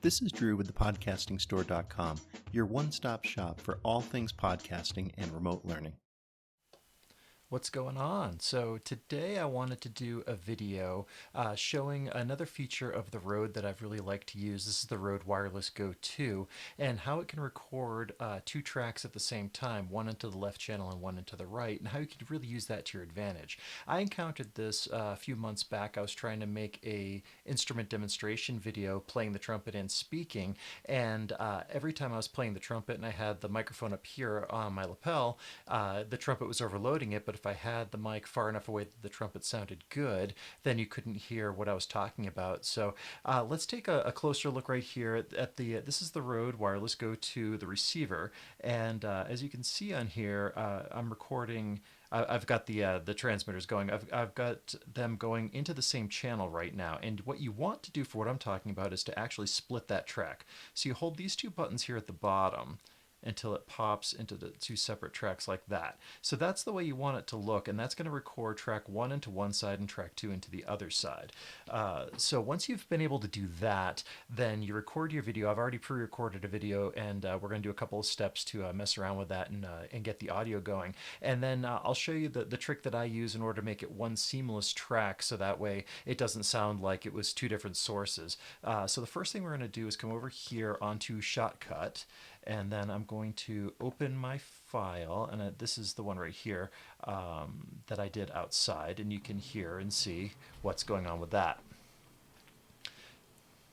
This is Drew with thepodcastingstore.com, your one-stop shop for all things podcasting and remote learning. What's going on? So today I wanted to do a video showing another feature of the Rode that I've really liked to use. This is the R0DE Wireless GO II, and how it can record two tracks at the same time, one into the left channel and one into the right, and how you can really use that to your advantage. I encountered this a few months back. I was trying to make a instrument demonstration video playing the trumpet and speaking, and every time I was playing the trumpet and I had the microphone up here on my lapel, the trumpet was overloading it, but if I had the mic far enough away that the trumpet sounded good, then you couldn't hear what I was talking about. So let's take a closer look right here at the, this is the R0DE Wireless GO II, the receiver. And as you can see on here, I'm recording, I've got the transmitters going. I've got them going into the same channel right now. And what you want to do for what I'm talking about is to actually split that track. So you hold these two buttons here at the bottom until it pops into the two separate tracks like that. So that's the way you want it to look, and that's going to record track 1 into one side and track 2 into the other side. So once you've been able to do that, then you record your video. I've already pre-recorded a video, and we're going to do a couple of steps to mess around with that and get the audio going. And then I'll show you the trick that I use in order to make it one seamless track, so that way it doesn't sound like it was two different sources. So the first thing we're going to do is come over here onto Shotcut, and then I'm going to open my file, and this is the one right here that I did outside, and you can hear and see what's going on with that.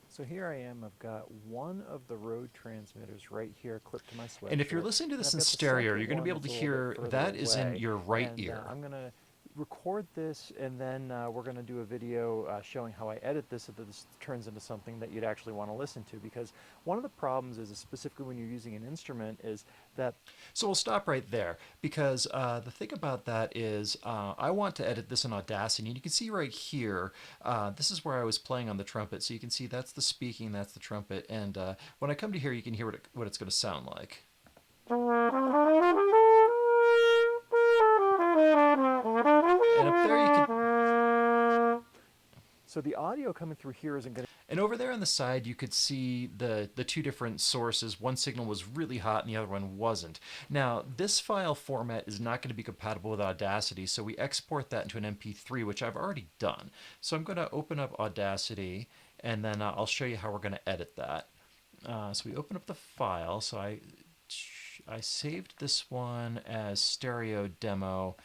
So here I am, I've got one of the R0DE transmitters right here clipped to my sweatshirt. And if you're listening to this in stereo, you're going to be able to hear that is in your right ear. I'm going to record this, and then we're going to do a video showing how I edit this so that this turns into something that you'd actually want to listen to, because one of the problems is, specifically when you're using an instrument, is that... So we'll stop right there, because the thing about that is I want to edit this in Audacity, and you can see right here, this is where I was playing on the trumpet, so you can see that's the speaking, that's the trumpet, and when I come to here, you can hear what it's going to sound like. And up there you can... So the audio coming through here isn't going to... And over there on the side, you could see the two different sources. One signal was really hot and the other one wasn't. Now, this file format is not going to be compatible with Audacity, so we export that into an MP3, which I've already done. So I'm going to open up Audacity, and then I'll show you how we're going to edit that. So we open up the file. So I saved this one as stereo demo.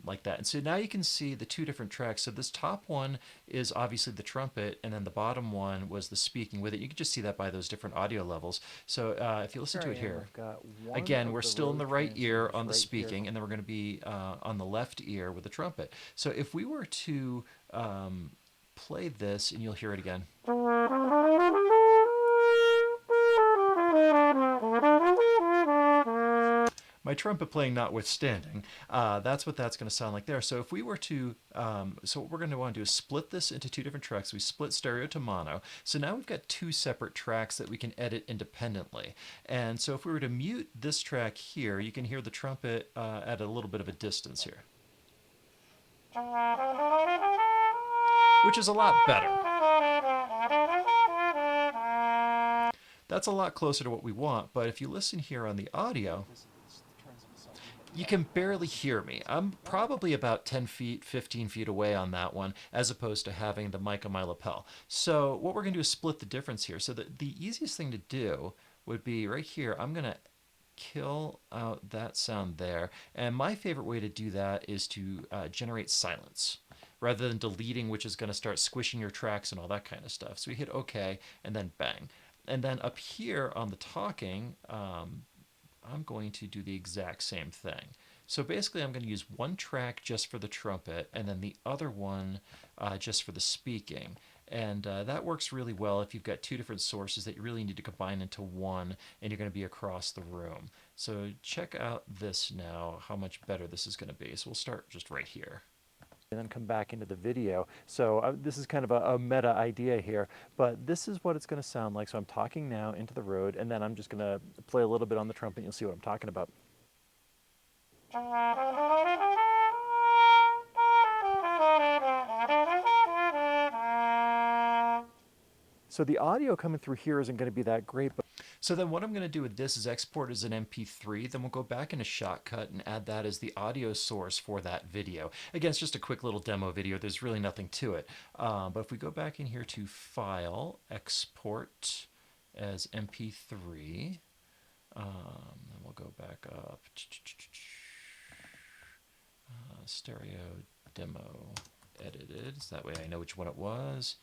Like that. And so now you can see the two different tracks. So this top one is obviously the trumpet, and then the bottom one was the speaking with it. You can just see that by those different audio levels. So if you listen to it here, again, we're still in the right ear on the speaking, and then we're going to be on the left ear with the trumpet. So if we were to play this, and you'll hear it again. My trumpet playing notwithstanding, that's what that's going to sound like there. So if we were to, so what we're going to want to do is split this into two different tracks. We split stereo to mono. So now we've got two separate tracks that we can edit independently. And so if we were to mute this track here, you can hear the trumpet at a little bit of a distance here, which is a lot better. That's a lot closer to what we want, but if you listen here on the audio, you can barely hear me. I'm probably about 10 feet, 15 feet away on that one, as opposed to having the mic on my lapel. So what we're going to do is split the difference here. So the easiest thing to do would be right here. I'm going to kill out that sound there. And my favorite way to do that is to generate silence, rather than deleting, which is going to start squishing your tracks and all that kind of stuff. So we hit OK, and then bang. And then up here on the talking, I'm going to do the exact same thing. So basically I'm going to use one track just for the trumpet, and then the other one just for the speaking. And that works really well if you've got two different sources that you really need to combine into one, and you're going to be across the room. So check out this now, how much better this is going to be. So we'll start just right here. And then come back into the video. So this is kind of a meta idea here, but this is what it's going to sound like. So I'm talking now into the R0DE, and then I'm just going to play a little bit on the trumpet, and you'll see what I'm talking about. So the audio coming through here isn't going to be that great, but So then what I'm going to do with this is export as an MP3, then we'll go back into Shotcut and add that as the audio source for that video. Again, it's just a quick little demo video. There's really nothing to it. But if we go back in here to File, Export as MP3, then we'll go back up, Stereo Demo Edited, so that way I know which one it was.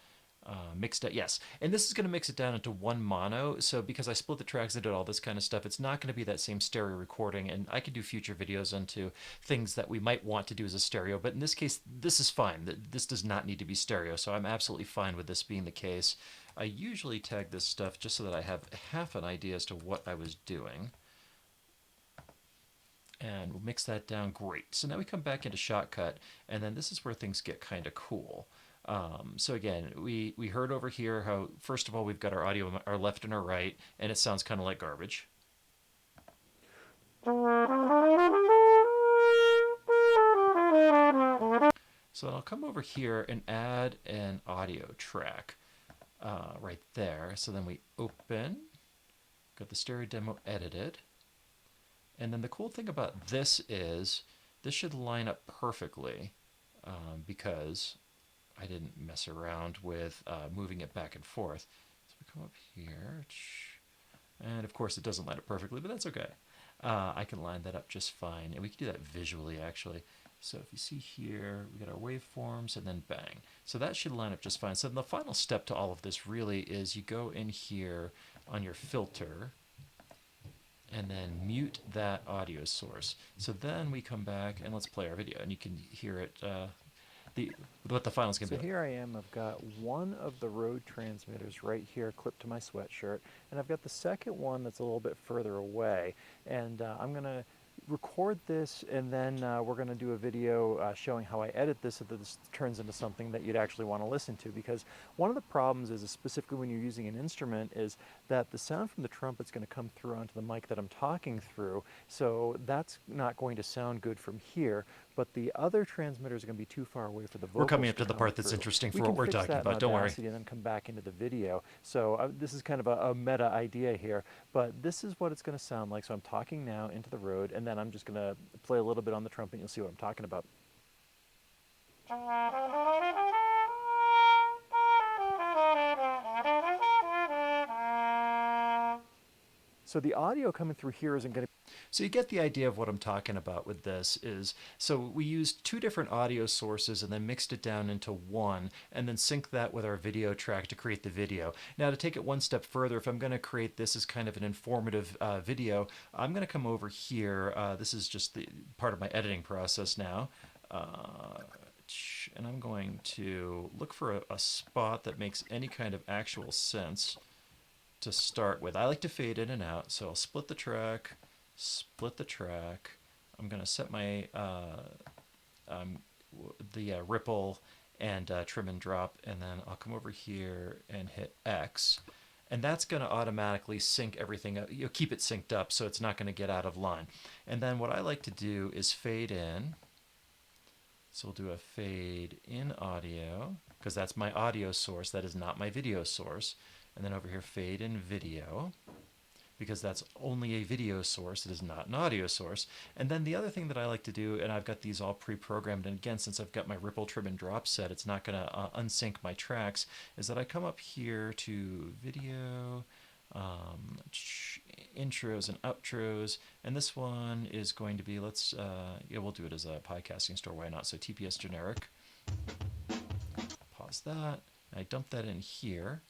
Mixed it, yes. And this is going to mix it down into one mono. So because I split the tracks, I did all this kind of stuff, it's not going to be that same stereo recording. And I could do future videos onto things that we might want to do as a stereo. But in this case, this is fine. This does not need to be stereo. So I'm absolutely fine with this being the case. I usually tag this stuff just so that I have half an idea as to what I was doing. And we'll mix that down. Great. So now we come back into Shotcut. And then this is where things get kind of cool. So again, we heard over here how, first of all, we've got our audio, our left and our right, and it sounds kind of like garbage. So then I'll come over here and add an audio track right there. So then we open, got the stereo demo edited. And then the cool thing about this is this should line up perfectly because I didn't mess around with moving it back and forth. So we come up here, and of course it doesn't line up perfectly, but that's okay. I can line that up just fine, and we can do that visually actually. So if you see here, we got our waveforms, and then bang. So that should line up just fine. So then the final step to all of this really is you go in here on your filter, and then mute that audio source. So then we come back, and let's play our video, and you can hear it. What the final's going to be. So here I am, I've got one of the Rode transmitters right here clipped to my sweatshirt, and I've got the second one that's a little bit further away. And I'm going to record this, and then we're going to do a video showing how I edit this so that this turns into something that you'd actually want to listen to. Because one of the problems is, specifically when you're using an instrument, is that the sound from the trumpet's going to come through onto the mic that I'm talking through, so that's not going to sound good from here. But the other transmitters are going to be too far away for the vocals. We're coming up to the part that's interesting for what we're talking about. Don't worry. And then come back into the video. So this is kind of a meta idea here, but this is what it's going to sound like. So I'm talking now into the Rode, and then I'm just going to play a little bit on the trumpet, and you'll see what I'm talking about. So the audio coming through here isn't going to... So you get the idea of what I'm talking about with this is, so we used two different audio sources and then mixed it down into one, and then sync that with our video track to create the video. Now to take it one step further, if I'm going to create this as kind of an informative video, I'm going to come over here. This is just the part of my editing process now. And I'm going to look for a spot that makes any kind of actual sense to start with. I like to fade in and out, so I'll split the track. I'm going to set my ripple and trim and drop, and then I'll come over here and hit X, and that's going to automatically sync everything up. You'll keep it synced up so it's not going to get out of line. And then what I like to do is fade in. So we'll do a fade in audio, because that's my audio source. That is not my video source. And then over here, fade in video, because that's only a video source. It is not an audio source. And then the other thing that I like to do, and I've got these all pre-programmed, and again, since I've got my ripple, trim, and drop set, it's not going to unsync my tracks, is that I come up here to video, intros and outros, and this one is going to be, we'll do it as a podcasting store, why not? So TPS generic, pause that, I dump that in here.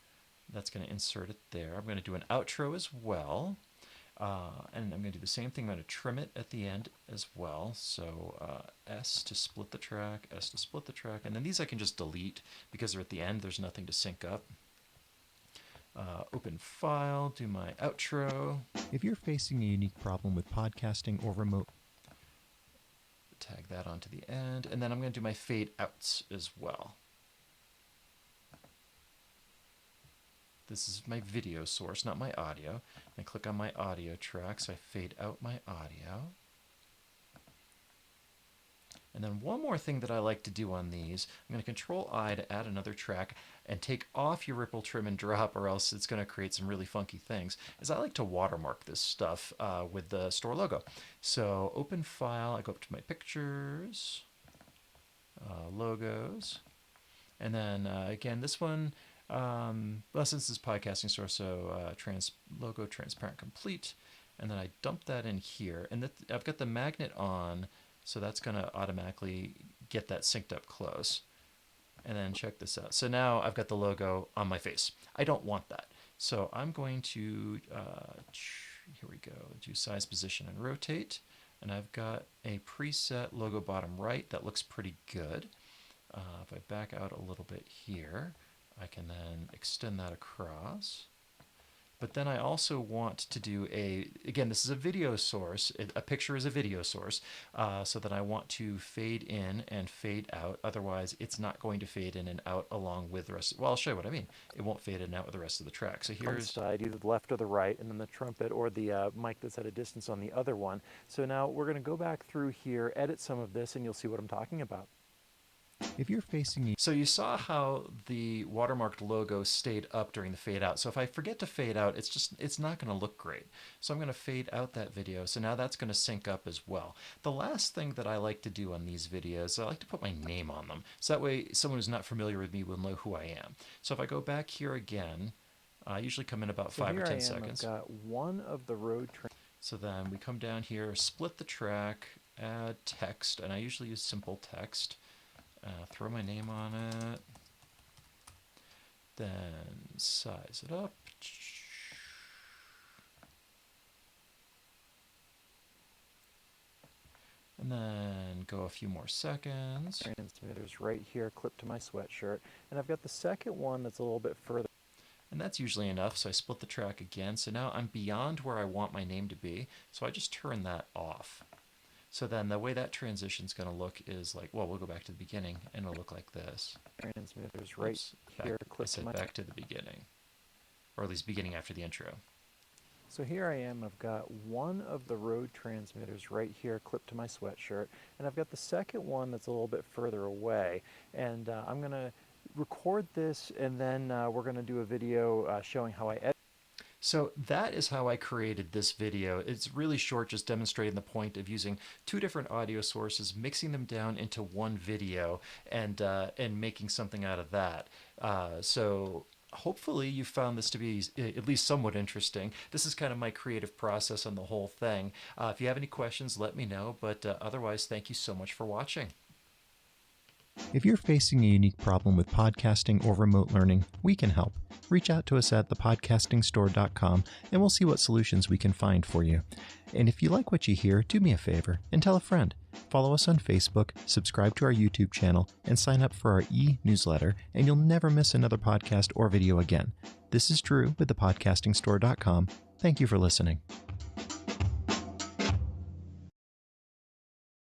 That's going to insert it there. I'm going to do an outro as well. And I'm going to do the same thing. I'm going to trim it at the end as well. So S to split the track, S to split the track. And then these I can just delete because they're at the end. There's nothing to sync up. Open file, do my outro. If you're facing a unique problem with podcasting or remote, tag that onto the end. And then I'm going to do my fade outs as well. This is my video source, not my audio. I click on my audio track, so I fade out my audio. And then one more thing that I like to do on these, I'm going to Control I to add another track and take off your ripple, trim, and drop, or else it's going to create some really funky things, is I like to watermark this stuff with the store logo. So open file, I go up to my pictures, logos, and then again, this one, well, since this is podcasting store, so logo transparent complete, and then I dump that in here, and I've got the magnet on, so that's going to automatically get that synced up close. And then check this out. So now I've got the logo on my face. I don't want that. So I'm going to, here we go, do size, position, and rotate. And I've got a preset logo bottom right that looks pretty good. If I back out a little bit here, I can then extend that across. But then I also want to do again, this is a video source. A picture is a video source. So that I want to fade in and fade out. Otherwise, it's not going to fade in and out along with the rest. Well, I'll show you what I mean. It won't fade in and out with the rest of the track. So here's side, either the left or the right, and then the trumpet or the mic that's at a distance on the other one. So now we're going to go back through here, edit some of this, and you'll see what I'm talking about. If you're facing So you saw how the watermarked logo stayed up during the fade out. So if I forget to fade out, it's not going to look great. So I'm going to fade out that video. So now that's going to sync up as well. The last thing that I like to do on these videos, I like to put my name on them. So that way someone who's not familiar with me will know who I am. So if I go back here again, I usually come in about 5 or 10 seconds. I've got one of the road So then we come down here, split the track, add text, and I usually use simple text. Throw my name on it, then size it up, and then go a few more seconds. transmitters right here, clipped to my sweatshirt, and I've got the second one that's a little bit further. And that's usually enough, so I split the track again. So now I'm beyond where I want my name to be, so I just turn that off. So then the way that transition is going to look is like, well, we'll go back to the beginning, and it'll look like this. Transmitters right here, I said back to the beginning, or at least beginning after the intro. So here I am, I've got one of the Rode transmitters right here, clipped to my sweatshirt, and I've got the second one that's a little bit further away. And I'm going to record this, and then we're going to do a video showing how I edit. So that is how I created this video. It's really short, just demonstrating the point of using two different audio sources, mixing them down into one video, and making something out of that. So hopefully you found this to be at least somewhat interesting. This is kind of my creative process on the whole thing. If you have any questions, let me know. But otherwise, thank you so much for watching. If you're facing a unique problem with podcasting or remote learning, we can help. Reach out to us at thepodcastingstore.com and we'll see what solutions we can find for you. And if you like what you hear, do me a favor and tell a friend. Follow us on Facebook, subscribe to our YouTube channel, and sign up for our e-newsletter, and you'll never miss another podcast or video again. This is Drew with thepodcastingstore.com. Thank you for listening.